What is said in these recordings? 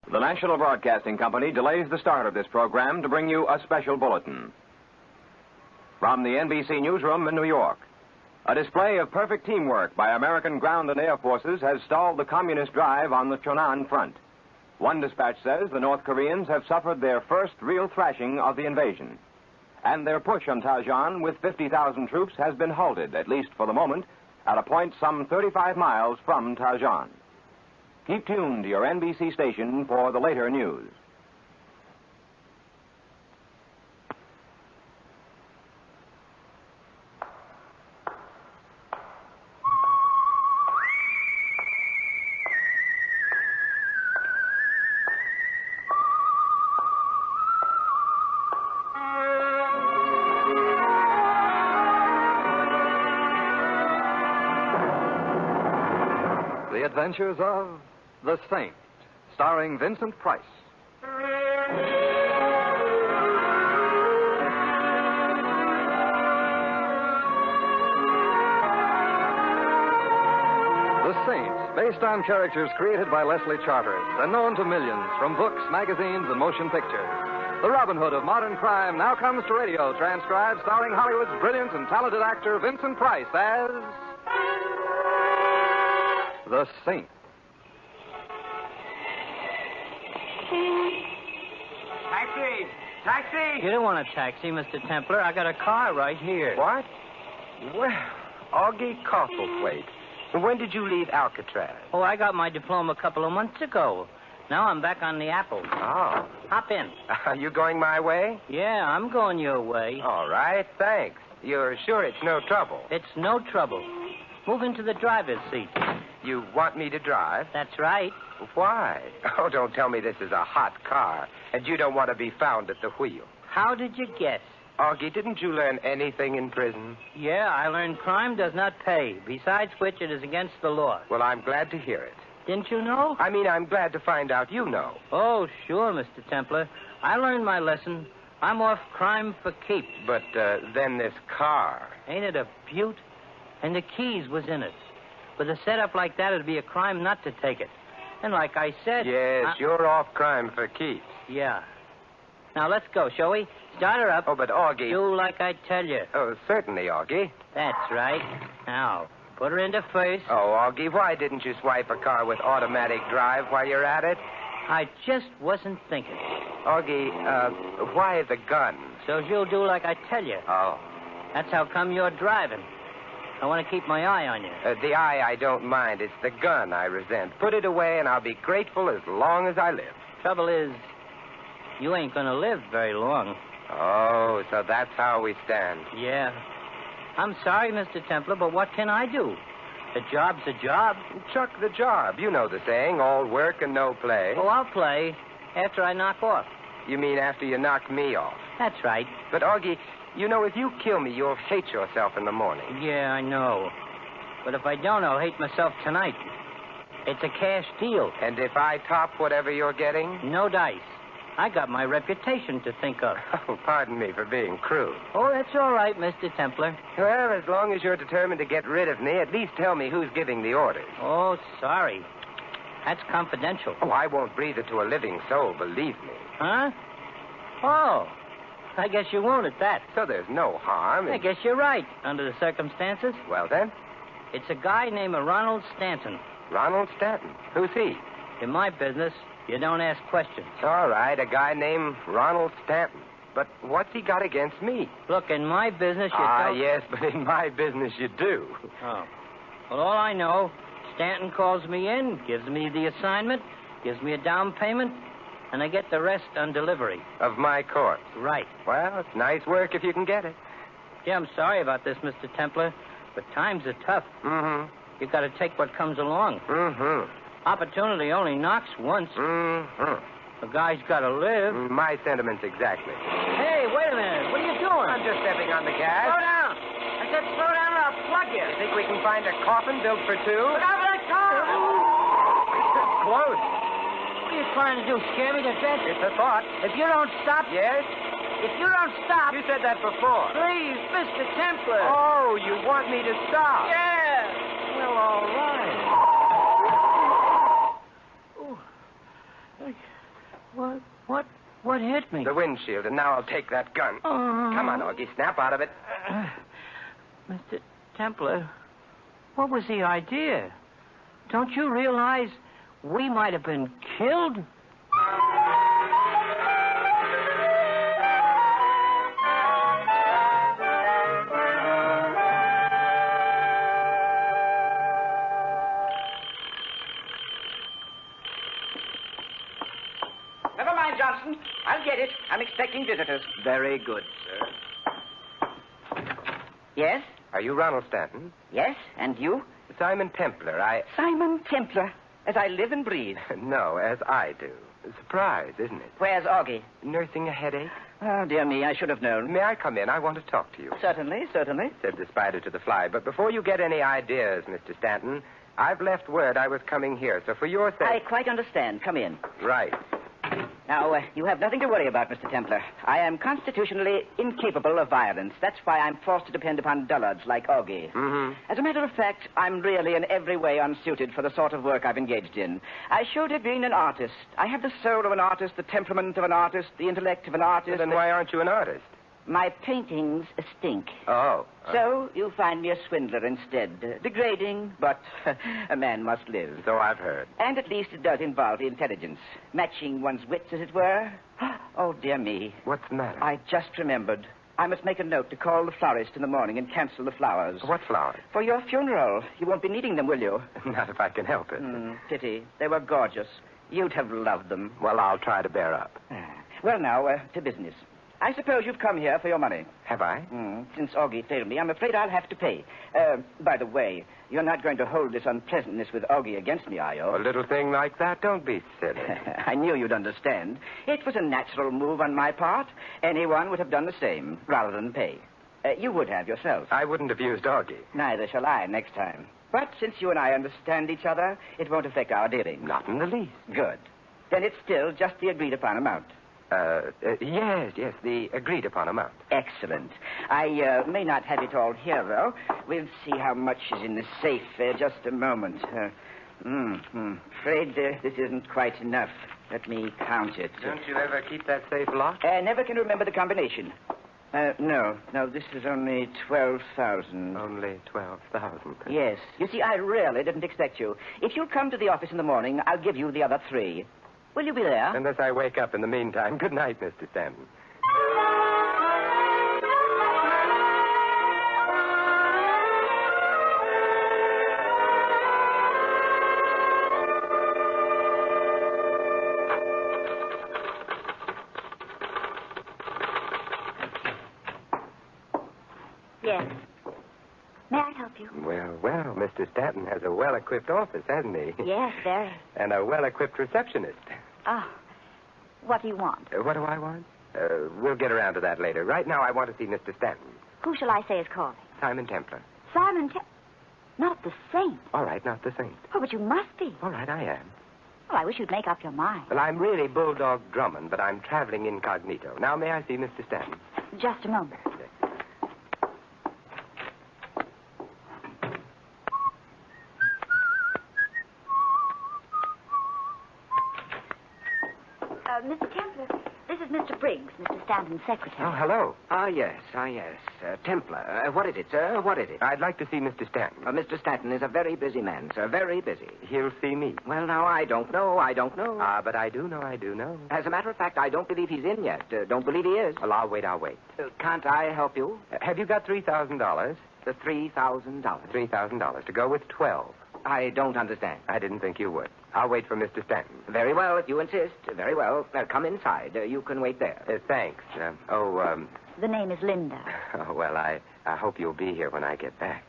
The National Broadcasting Company delays the start of this program to bring you a special bulletin. From the NBC newsroom in New York, a display of perfect teamwork by American ground and air forces has stalled the communist drive on the Chonan front. One dispatch says the North Koreans have suffered their first real thrashing of the invasion. And their push on Tajan with 50,000 troops has been halted, at least for the moment, at a point some 35 miles from Tajan. Keep tuned to your NBC station for the later news. The Adventures of The Saint, starring Vincent Price. The Saint, based on characters created by Leslie Charteris and known to millions from books, magazines, and motion pictures. The Robin Hood of modern crime now comes to radio, transcribed, starring Hollywood's brilliant and talented actor Vincent Price as The Saint. Taxi! Taxi! You don't want a taxi, Mr. Templar. I got a car right here. What? Well, Auggie Coffleplate. When did you leave Alcatraz? Oh, I got my diploma a couple of months ago. Now I'm back on the apple. Oh. Hop in. Are you going my way? Yeah, I'm going your way. All right, thanks. You're sure it's no trouble? It's no trouble. Move into the driver's seat. You want me to drive? That's right. Why? Oh, don't tell me this is a hot car, and you don't want to be found at the wheel. How did you guess? Augie, didn't you learn anything in prison? Yeah, I learned crime does not pay, besides which it is against the law. Well, I'm glad to hear it. Didn't you know? I mean, I'm glad to find out you know. Oh, sure, Mr. Templar. I learned my lesson. I'm off crime for keeps. But then this car. Ain't it a beaut? And the keys was in it. With a setup like that, it'd be a crime not to take it. And like I said... Yes, you're off crime for keeps. Yeah. Now, let's go, shall we? Start her up. Oh, but Augie... Do like I tell you. Oh, certainly, Augie. That's right. Now, put her into first. Oh, Augie, why didn't you swipe a car with automatic drive while you're at it? I just wasn't thinking. Augie, why the gun? So you'll do like I tell you. Oh. That's how come you're driving. I want to keep my eye on you. The eye I don't mind. It's the gun I resent. Put it away, and I'll be grateful as long as I live. Trouble is, you ain't going to live very long. Oh, so that's how we stand. Yeah. I'm sorry, Mr. Templar, but what can I do? A job's a job. Chuck the job. You know the saying, all work and no play. Oh, I'll play after I knock off. You mean after you knock me off? That's right. But, Augie, you know, if you kill me, you'll hate yourself in the morning. Yeah, I know. But if I don't, I'll hate myself tonight. It's a cash deal. And if I top whatever you're getting? No dice. I got my reputation to think of. Oh, pardon me for being crude. Oh, that's all right, Mr. Templar. Well, as long as you're determined to get rid of me, at least tell me who's giving the orders. Oh, sorry. That's confidential. Oh, I won't breathe it to a living soul, believe me. Huh? Oh, I guess you won't at that. So there's no harm. I guess you're right, under the circumstances. Well, then? It's a guy named Ronald Stanton. Ronald Stanton? Who's he? In my business, you don't ask questions. All right, a guy named Ronald Stanton. But what's he got against me? Look, in my business, you don't... yes, but in my business you do. Oh. Well, all I know, Stanton calls me in, gives me the assignment, gives me a down payment, and I get the rest on delivery. Of my corpse? Right. Well, it's nice work if you can get it. Yeah, I'm sorry about this, Mr. Templar, but times are tough. Mm-hmm. You got to take what comes along. Mm-hmm. Opportunity only knocks once. Mm-hmm. A guy's got to live. My sentiments exactly. Hey, wait a minute. What are you doing? I'm just stepping on the gas. Slow down. I said slow down or I'll plug you. You think we can find a coffin built for two? Look out for that car! Close. What are you trying to do, scare me to death? It's a thought. If you don't stop... Yes? If you don't stop... You said that before. Please, Mr. Templar. Oh, you want me to stop? Yeah. Well, all right. What hit me? The windshield, and now I'll take that gun. Come on, Auggie, snap out of it. Mr. Templar, what was the idea? Don't you realize we might have been killed? Never mind, Johnson. I'll get it. I'm expecting visitors. Very good, sir. Yes? Are you Ronald Stanton? Yes? And you? Simon Templar. Simon Templar, as I live and breathe. No, as I do. Surprise, isn't it? Where's Auggie? Nursing a headache? Oh, dear me, I should have known. May I come in? I want to talk to you. Certainly, certainly. Said the spider to the fly. But before you get any ideas, Mr. Stanton, I've left word I was coming here. So for your sake... I quite understand. Come in. Right. Now, you have nothing to worry about, Mr. Templar. I am constitutionally incapable of violence. That's why I'm forced to depend upon dullards like Auggie. Mm-hmm. As a matter of fact, I'm really in every way unsuited for the sort of work I've engaged in. I should have been an artist. I have the soul of an artist, the temperament of an artist, the intellect of an artist. Then why aren't you an artist? My paintings stink. Oh. So you find me a swindler instead. Degrading, but a man must live. So I've heard. And at least it does involve intelligence. Matching one's wits, as it were. Oh, dear me. What's the matter? I just remembered. I must make a note to call the florist in the morning and cancel the flowers. What flowers? For your funeral. You won't be needing them, will you? Not if I can help it. Pity. They were gorgeous. You'd have loved them. Well, I'll try to bear up. Well, now, to business. I suppose you've come here for your money. Have I? Since Auggie failed me, I'm afraid I'll have to pay. By the way, you're not going to hold this unpleasantness with Auggie against me, are you? A little thing like that? Don't be silly. I knew you'd understand. It was a natural move on my part. Anyone would have done the same, rather than pay. You would have yourself. I wouldn't have used Auggie. Neither shall I next time. But since you and I understand each other, it won't affect our dealing. Not in the least. Good. Then it's still just the agreed-upon amount. Yes, the agreed-upon amount. Excellent. I may not have it all here, though. We'll see how much is in the safe. Just a moment. Afraid this isn't quite enough. Let me count it. Don't you ever keep that safe locked? Never can remember the combination. No, this is only 12,000. Only 12,000. Yes. You see, I really didn't expect you. If you'll come to the office in the morning, I'll give you the other 3. Will you be there? Unless I wake up in the meantime. Good night, Mr. Stanton. Yes. May I help you? Well, Mr. Stanton has a well-equipped office, hasn't he? Yes, very. And a well-equipped receptionist. Oh. What do you want? What do I want? We'll get around to that later. Right now, I want to see Mr. Stanton. Who shall I say is calling? Simon Templar. Not the saint. All right, not the saint. Oh, but you must be. All right, I am. Well, I wish you'd make up your mind. Well, I'm really Bulldog Drummond, but I'm traveling incognito. Now, may I see Mr. Stanton? Just a moment. Mr. Templar, this is Mr. Briggs, Mr. Stanton's secretary. Oh, hello. Yes. Templar. What is it, sir? What is it? I'd like to see Mr. Stanton. Mr. Stanton is a very busy man, sir. Very busy. He'll see me. Well, now, I don't know. But I do know. As a matter of fact, I don't believe he's in yet. Don't believe he is. Well, I'll wait. Can't I help you? Have you got $3,000? The $3,000. $3,000 to go with 12. I don't understand. I didn't think you would. I'll wait for Mr. Stanton. Very well, if you insist. Very well. Come inside. You can wait there. Thanks. The name is Linda. Oh, well, I hope you'll be here when I get back.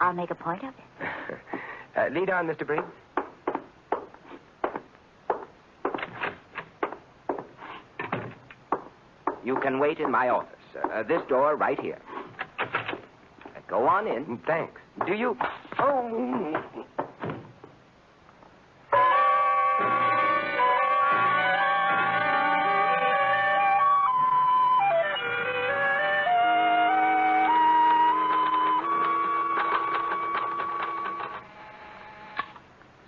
I'll make a point of it. Lead on, Mr. Briggs. You can wait in my office. This door right here. Go on in. Thanks. Do you... Oh...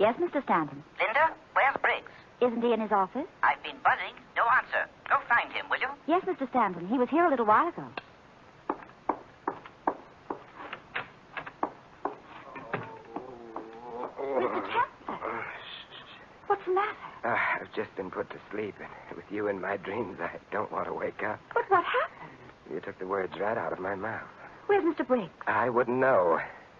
Yes, Mr. Stanton. Linda, where's Briggs? Isn't he in his office? I've been buzzing. No answer. Go find him, will you? Yes, Mr. Stanton. He was here a little while ago. Mr. Templar. What's the matter? I've just been put to sleep, and with you in my dreams, I don't want to wake up. But what happened? You took the words right out of my mouth. Where's Mr. Briggs? I wouldn't know.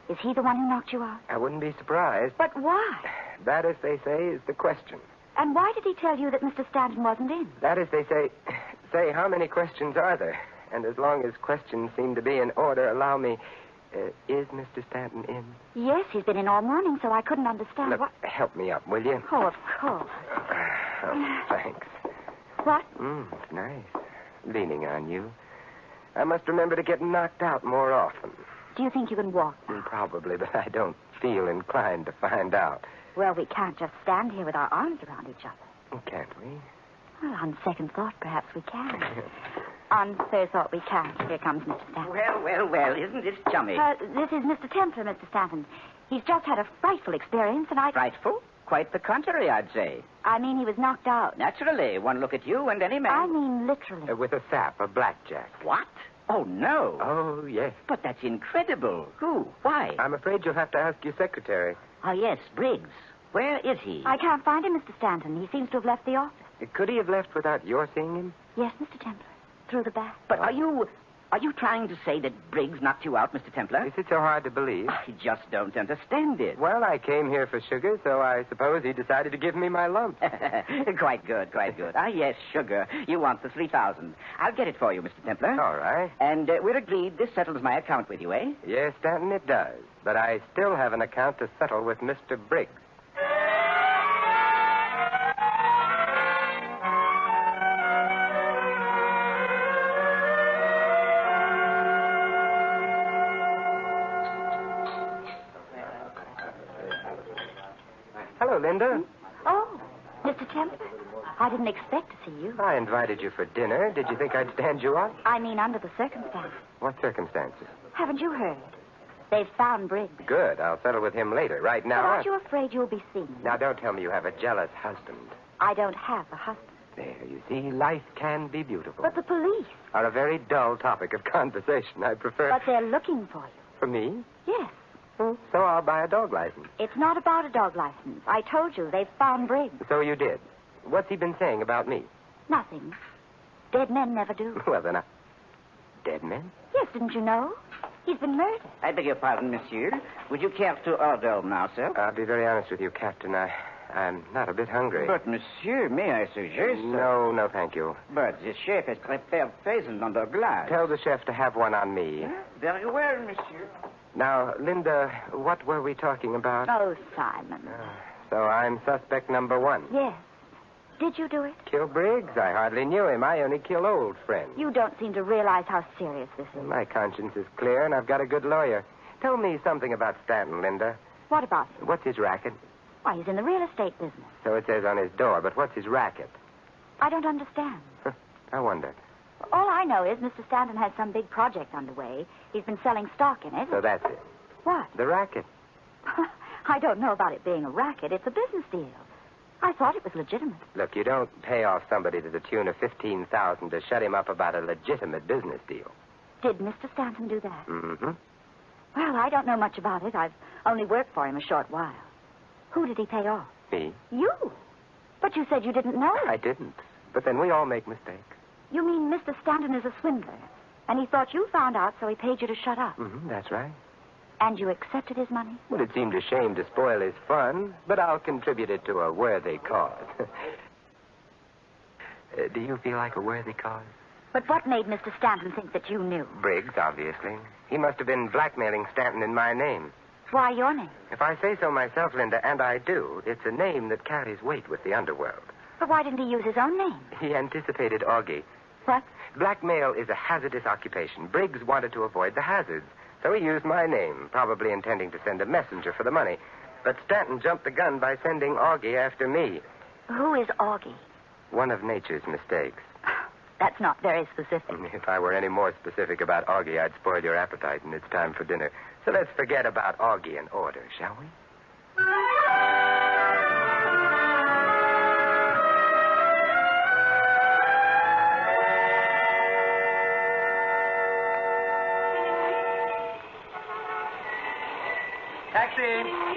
Is he the one who knocked you out? I wouldn't be surprised. But why? That, as they say, is the question. And why did he tell you that Mr. Stanton wasn't in? That, as they say, how many questions are there? And as long as questions seem to be in order, allow me... is Mr. Stanton in? Yes, he's been in all morning, so I couldn't understand Look, what... help me up, will you? Oh, of course. Oh, thanks. What? It's nice. Leaning on you. I must remember to get knocked out more often. Do you think you can walk? Probably, but I don't feel inclined to find out. Well, we can't just stand here with our arms around each other. Can't we? Well, on second thought, perhaps we can. On third thought, we can't. Here comes Mr. Stanton. Well, isn't this chummy? This is Mr. Templar, Mr. Stanton. He's just had a frightful experience, and I... Frightful? Quite the contrary, I'd say. I mean, he was knocked out. Naturally, one look at you and any man... I mean, literally. With a sap, a blackjack. What? Oh, no. Oh, yes. But that's incredible. Who? Why? I'm afraid you'll have to ask your secretary. Oh, yes, Briggs. Where is he? I can't find him, Mr. Stanton. He seems to have left the office. Could he have left without your seeing him? Yes, Mr. Templar. Through the back. But are you trying to say that Briggs knocked you out, Mr. Templar? Is it so hard to believe? I just don't understand it. Well, I came here for sugar, so I suppose he decided to give me my lump. Quite good. Ah, yes, sugar. You want the 3,000. I'll get it for you, Mr. Templar. All right. And we're agreed this settles my account with you, eh? Yes, Stanton, it does. But I still have an account to settle with Mr. Briggs. Hello, Linda. Oh, Mr. Templar. I didn't expect to see you. I invited you for dinner. Did you think I'd stand you up? I mean, under the circumstances. What circumstances? Haven't you heard? They've found Briggs. Good. I'll settle with him later. Right now... But aren't you afraid you'll be seen? Now, don't tell me you have a jealous husband. I don't have a husband. There, you see, life can be beautiful. But the police. Are a very dull topic of conversation. I prefer... But they're looking for you. For me? Yes. Well, so I'll buy a dog license. It's not about a dog license. I told you, they've found Briggs. So you did. What's he been saying about me? Nothing. Dead men never do. Well, then Dead men? Yes, didn't you know? He's been murdered. I beg your pardon, monsieur. Would you care to order now, sir? I'll be very honest with you, Captain. I'm not a bit hungry. But, monsieur, may I suggest... No, thank you. But the chef has prepared pheasant under glass. Tell the chef to have one on me. Very well, monsieur. Now, Linda, what were we talking about? Oh, Simon. So I'm suspect number one. Yes. Did you do it? Kill Briggs? I hardly knew him. I only kill old friends. You don't seem to realize how serious this is. My conscience is clear, and I've got a good lawyer. Tell me something about Stanton, Linda. What about him? What's his racket? Why, he's in the real estate business. So it says on his door, but what's his racket? I don't understand. I wonder. All I know is Mr. Stanton has some big project underway. He's been selling stock in it. So that's it. What? The racket. I don't know about it being a racket. It's a business deal. I thought it was legitimate. Look, you don't pay off somebody to the tune of $15,000 to shut him up about a legitimate business deal. Did Mr. Stanton do that? Mm-hmm. Well, I don't know much about it. I've only worked for him a short while. Who did he pay off? Me? You. But you said you didn't know. I didn't. But then we all make mistakes. You mean Mr. Stanton is a swindler, and he thought you found out, so he paid you to shut up. Mm-hmm, that's right. And you accepted his money? Well, it seemed a shame to spoil his fun, but I'll contribute it to a worthy cause. Do you feel like a worthy cause? But what made Mr. Stanton think that you knew? Briggs, obviously. He must have been blackmailing Stanton in my name. Why your name? If I say so myself, Linda, and I do, it's a name that carries weight with the underworld. But why didn't he use his own name? He anticipated Auggie. What? Blackmail is a hazardous occupation. Briggs wanted to avoid the hazards, so he used my name, probably intending to send a messenger for the money. But Stanton jumped the gun by sending Auggie after me. Who is Auggie? One of nature's mistakes. That's not very specific. If I were any more specific about Auggie, I'd spoil your appetite, and it's time for dinner. So let's forget about Auggie and order, shall we?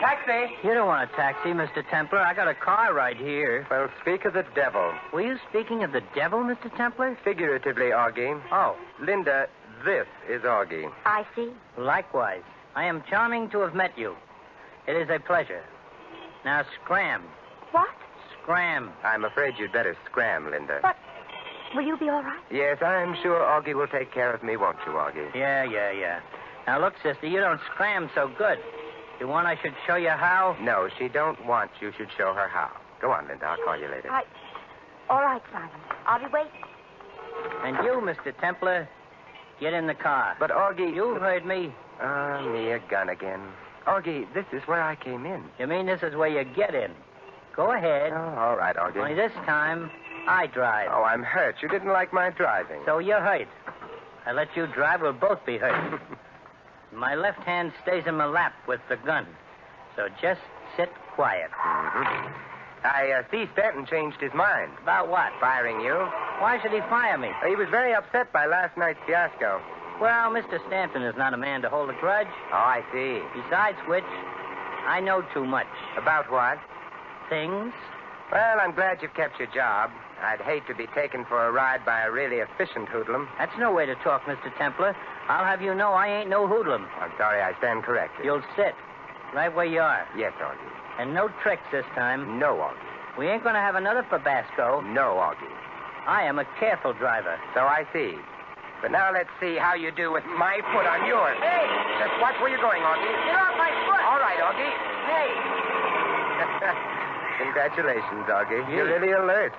Taxi! You don't want a taxi, Mr. Templar. I got a car right here. Well, speak of the devil. Were you speaking of the devil, Mr. Templar? Figuratively, Auggie. Oh, Linda, this is Auggie. I see. likewise. I am charming to have met you. It is a pleasure. Now, scram. What? Scram. I'm afraid you'd better scram, Linda. But will you be all right? Yes, I'm sure Auggie will take care of me, won't you, Auggie? Yeah. Now, look, sister, you don't scram so good. You want I should show you how? No, she don't want you should show her how. Go on, Linda. I'll call you later. All right, Simon. I'll be waiting. And you, Mr. Templar, get in the car. But, Auggie... You heard me. Me a gun again. Auggie, this is where I came in. You mean this is where you get in? Go ahead. Oh, all right, Auggie. Only this time, I drive. Oh, I'm hurt. You didn't like my driving. So you're hurt. I let you drive, we'll both be hurt. My left hand stays in my lap with the gun. So just sit quiet. Mm-hmm. I see Stanton changed his mind. About what? Firing you. Why should he fire me? He was very upset by last night's fiasco. Well, Mr. Stanton is not a man to hold a grudge. Oh, I see. Besides which, I know too much. About what? Things. Well, I'm glad you've kept your job. I'd hate to be taken for a ride by a really efficient hoodlum. That's no way to talk, Mr. Templar. I'll have you know I ain't no hoodlum. I'm sorry, I stand corrected. You'll sit right where you are. Yes, Auggie. And no tricks this time. No, Auggie. We ain't going to have another Fabasco. No, Auggie. I am a careful driver. So I see. But now let's see how you do with my foot on yours. Hey! Just watch where you're going, Auggie. Get off my foot! All right, Auggie. Hey! Congratulations, Auggie. Gee. You're really alert.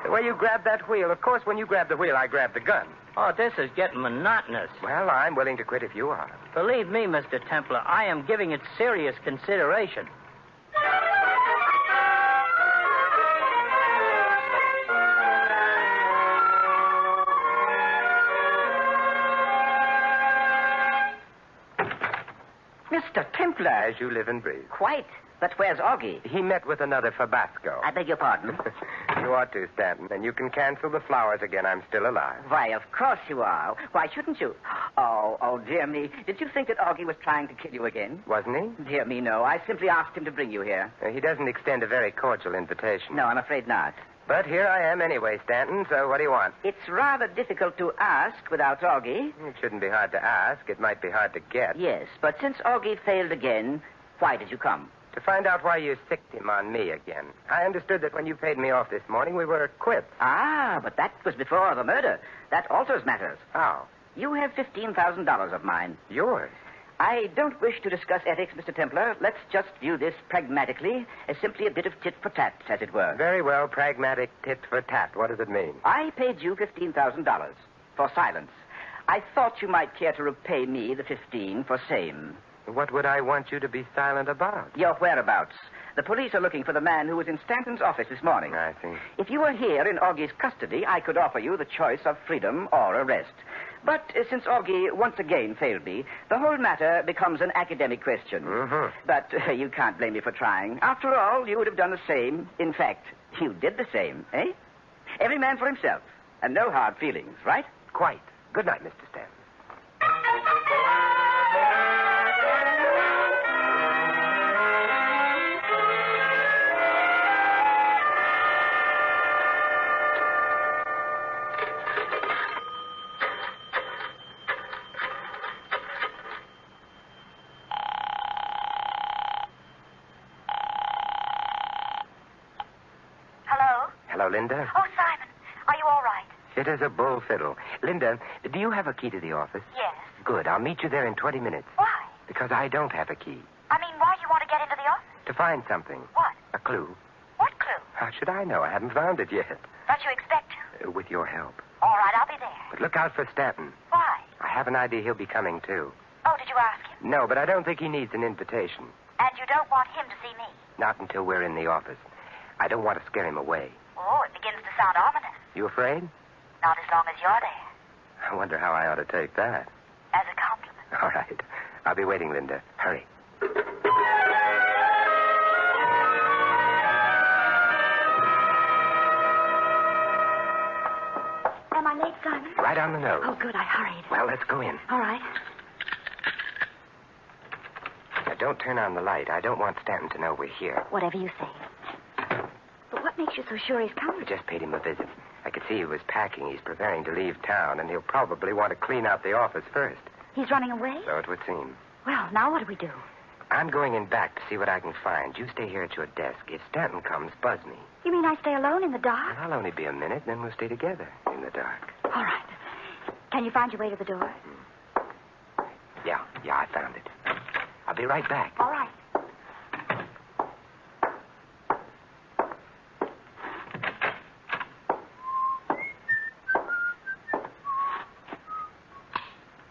The way you grab that wheel, of course, when you grab the wheel, I grab the gun. Oh, this is getting monotonous. Well, I'm willing to quit if you are. Believe me, Mr. Templar, I am giving it serious consideration. Mr. Templar. As you live and breathe. Quite. But where's Auggie? He met with another Fabasco. I beg your pardon? You ought to, Stanton, and you can cancel the flowers again. I'm still alive. Why, of course you are. Why shouldn't you? Oh, dear me. Did you think that Auggie was trying to kill you again? Wasn't he? Dear me, no. I simply asked him to bring you here. He doesn't extend a very cordial invitation. No, I'm afraid not. But here I am anyway, Stanton, so what do you want? It's rather difficult to ask without Auggie. It shouldn't be hard to ask. It might be hard to get. Yes, but since Auggie failed again, why did you come? To find out why you sicked him on me again. I understood that when you paid me off this morning, we were quits. Ah, but that was before the murder. That alters matters. How? You have $15,000 of mine. Yours? I don't wish to discuss ethics, Mr. Templar. Let's just view this pragmatically as simply a bit of tit for tat, as it were. Very well, pragmatic tit for tat. What does it mean? I paid you $15,000 for silence. I thought you might care to repay me the 15 for same. What would I want you to be silent about? Your whereabouts. The police are looking for the man who was in Stanton's office this morning. I see. If you were here in Auggie's custody, I could offer you the choice of freedom or arrest. But since Auggie once again failed me, the whole matter becomes an academic question. Mm-hmm. But you can't blame me for trying. After all, you would have done the same. In fact, you did the same, eh? Every man for himself. And no hard feelings, right? Quite. Good night, Mr. Stanton. Hello, Linda. Oh, Simon, are you all right? Fit as a bull fiddle. Linda, do you have a key to the office? Yes. Good. I'll meet you there in 20 minutes. Why? Because I don't have a key. I mean, why do you want to get into the office? To find something. What? A clue. What clue? How should I know? I haven't found it yet. Don't you expect to? With your help. All right, I'll be there. But look out for Stanton. Why? I have an idea he'll be coming, too. Oh, did you ask him? No, but I don't think he needs an invitation. And you don't want him to see me? Not until we're in the office. I don't want to scare him away. Oh, it begins to sound ominous. You afraid? Not as long as you're there. I wonder how I ought to take that. As a compliment. All right. I'll be waiting, Linda. Hurry. Am I late, Simon? Right on the nose. Oh, good. I hurried. Well, let's go in. All right. Now, don't turn on the light. I don't want Stanton to know we're here. Whatever you say. But what makes you so sure he's I coming? just paid him a visit. I could see he was packing. He's preparing to leave town, and he'll probably want to clean out the office first. He's running away? So it would seem. Well, now what do we do? I'm going in back to see what I can find. You stay here at your desk. If Stanton comes, buzz me. You mean I stay alone in the dark? I'll only be a minute, then we'll stay together in the dark. All right. Can you find your way to the door? Yeah, I found it. I'll be right back. All right.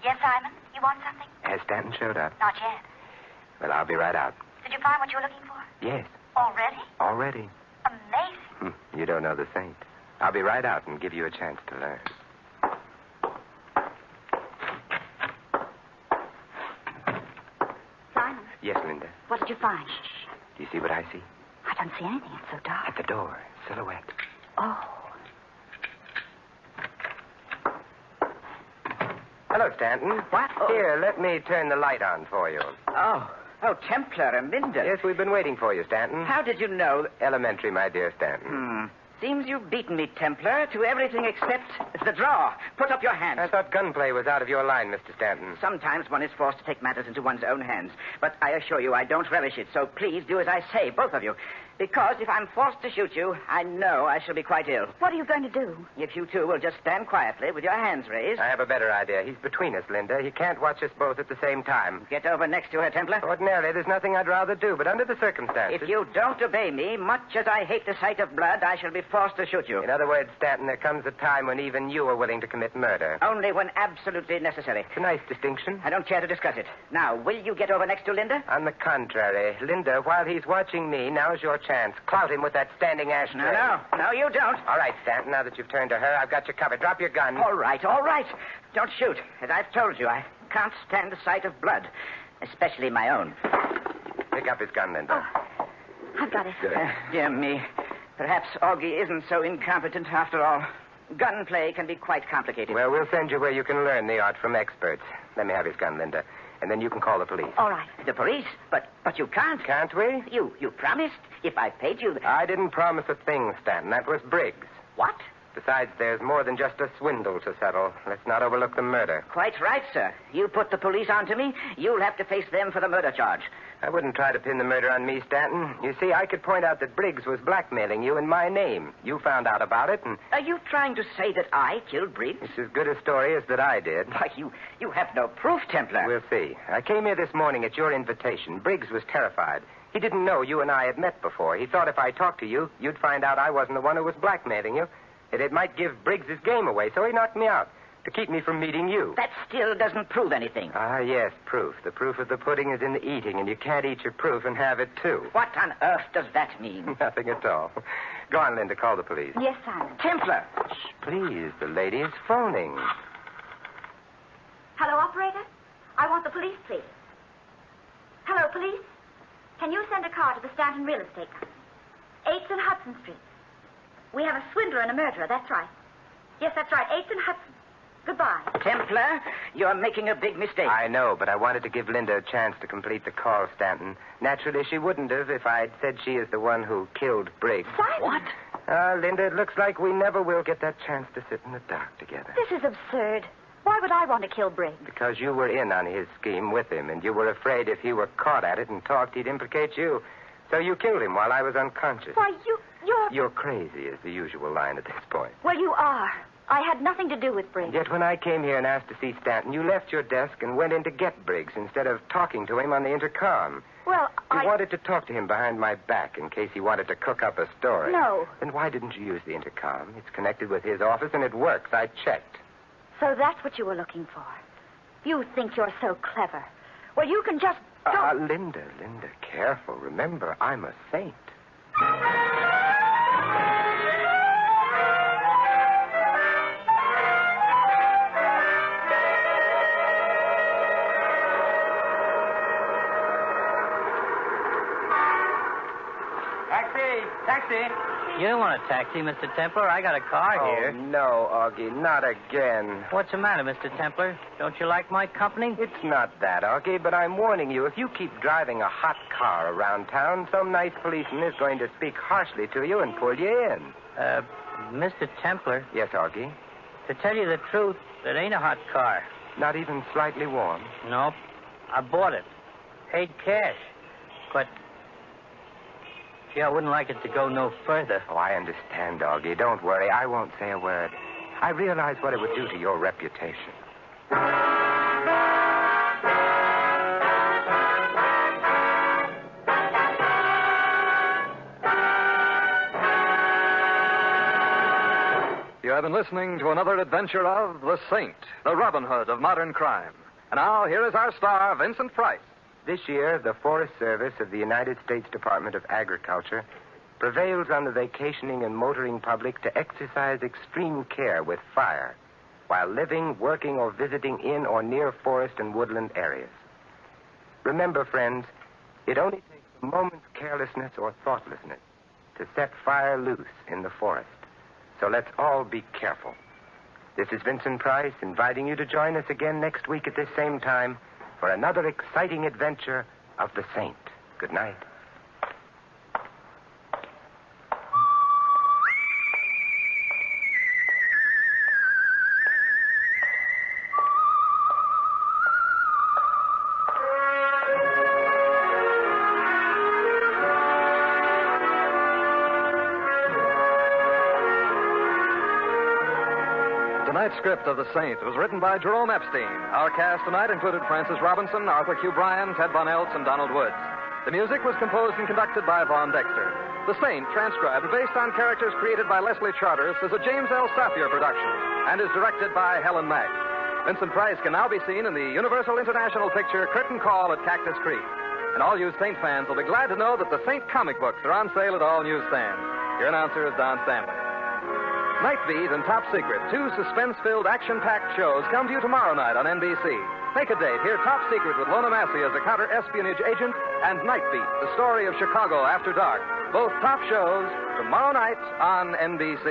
Yes, Simon? You want something? Has Stanton showed up? Not yet. Well, I'll be right out. Did you find what you were looking for? Yes, Already? already. Amazing. You don't know the saint. I'll be right out and give you a chance to learn. Simon, Yes, Linda. what did you find? Do you see what I see? I don't see anything. It's so dark. At the door. Silhouette. Oh. Hello, Stanton. What? Here, let me turn the light on for you. Oh, Templar and Linda. Yes, we've been waiting for you, Stanton. How did you know? Elementary, my dear Stanton. Seems you've beaten me, Templar, to everything except the draw. Put up your hands. I thought gunplay was out of your line, Mr. Stanton. Sometimes one is forced to take matters into one's own hands. But I assure you I don't relish it, so please do as I say, both of you. Because if I'm forced to shoot you, I know I shall be quite ill. What are you going to do? If you two will just stand quietly with your hands raised. I have a better idea. He's between us, Linda. He can't watch us both at the same time. Get over next to her, Templar. Ordinarily, there's nothing I'd rather do, but under the circumstances... If you don't obey me, much as I hate the sight of blood, I shall be forced to shoot you. In other words, Stanton, there comes a time when even you are willing to commit murder. Only when absolutely necessary. It's a nice distinction. I don't care to discuss it. Now, will you get over next to Linda? On the contrary, Linda, while he's watching me, now's your chance. Clout him with that standing ashtray. No, you don't. All right, Stanton, now that you've turned to her, I've got you covered. Drop your gun. All right. Don't shoot. As I've told you, I can't stand the sight of blood, especially my own. Pick up his gun, Linda. Oh, I've got it. Good. Dear me. Perhaps Auggie isn't so incompetent after all. Gunplay can be quite complicated. Well, we'll send you where you can learn the art from experts. Let me have his gun, Linda. And then you can call the police. All right. The police? But you can't. Can't we? You promised. If I paid you... I didn't promise a thing, Stanton. That was Briggs. What? Besides, there's more than just a swindle to settle. Let's not overlook the murder. Quite right, sir. You put the police onto me, you'll have to face them for the murder charge. I wouldn't try to pin the murder on me, Stanton. You see, I could point out that Briggs was blackmailing you in my name. You found out about it, and... Are you trying to say that I killed Briggs? It's as good a story as that I did. Why, you have no proof, Templar. We'll see. I came here this morning at your invitation. Briggs was terrified. He didn't know you and I had met before. He thought if I talked to you, you'd find out I wasn't the one who was blackmailing you. It might give Briggs his game away, so he knocked me out to keep me from meeting you. That still doesn't prove anything. Ah, yes, proof. The proof of the pudding is in the eating, and you can't eat your proof and have it, too. What on earth does that mean? Nothing at all. Go on, Linda. Call the police. Yes, Simon. Templar! Shh, please. The lady is phoning. Hello, operator? I want the police, please. Hello, police? Can you send a car to the Stanton Real Estate Company? 8th and Hudson Street. We have a swindler and a murderer, that's right. Yes, that's right, 8th and Hudson. Goodbye. Templar, you're making a big mistake. I know, but I wanted to give Linda a chance to complete the call, Stanton. Naturally, she wouldn't have if I'd said she is the one who killed Briggs. Simon! What? Linda, it looks like we never will get that chance to sit in the dark together. This is absurd. Why would I want to kill Briggs? Because you were in on his scheme with him, and you were afraid if he were caught at it and talked, he'd implicate you. So you killed him while I was unconscious. Why, you're... You're crazy is the usual line at this point. Well, you are. I had nothing to do with Briggs. Yet when I came here and asked to see Stanton, you left your desk and went in to get Briggs instead of talking to him on the intercom. Well, You wanted to talk to him behind my back in case he wanted to cook up a story. No. Then why didn't you use the intercom? It's connected with his office and it works. I checked. So that's what you were looking for. You think you're so clever. Well, you can just... don't... Linda, careful. Remember, I'm a saint. Taxi! You don't want a taxi, Mr. Templar. I got a car here. Oh, no, Auggie, not again. What's the matter, Mr. Templar? Don't you like my company? It's not that, Auggie, but I'm warning you, if you keep driving a hot car around town, some nice policeman is going to speak harshly to you and pull you in. Mr. Templar, Yes, Auggie? to tell you the truth, it ain't a hot car. Not even slightly warm? Nope. I bought it. Paid cash. But, gee, I wouldn't like it to go no further. Oh, I understand, Auggie. Don't worry. I won't say a word. I realize what it would do to your reputation. You have been listening to another adventure of the Saint, the Robin Hood of modern crime. And now, here is our star, Vincent Price. This year, the Forest Service of the United States Department of Agriculture prevails on the vacationing and motoring public to exercise extreme care with fire while living, working, or visiting in or near forest and woodland areas. Remember, friends, it only takes a moment's carelessness or thoughtlessness to set fire loose in the forest. So let's all be careful. This is Vincent Price inviting you to join us again next week at this same time for another exciting adventure of the Saint. Good night. Tonight's script of The Saint was written by Jerome Epstein. Our cast tonight included Francis Robinson, Arthur Q. Bryan, Ted Von Eltz, and Donald Woods. The music was composed and conducted by Vaughn Dexter. The Saint, transcribed based on characters created by Leslie Charteris, is a James L. Safier production and is directed by Helen Mack. Vincent Price can now be seen in the Universal International picture Curtain Call at Cactus Creek. And all you Saint fans will be glad to know that the Saint comic books are on sale at all newsstands. Your announcer is Don Stanley. Night Beat and Top Secret, two suspense-filled, action-packed shows, come to you tomorrow night on NBC. Make a date. Hear Top Secret with Lona Massey as a counter-espionage agent, and Night Beat, the story of Chicago after dark. Both top shows tomorrow night on NBC.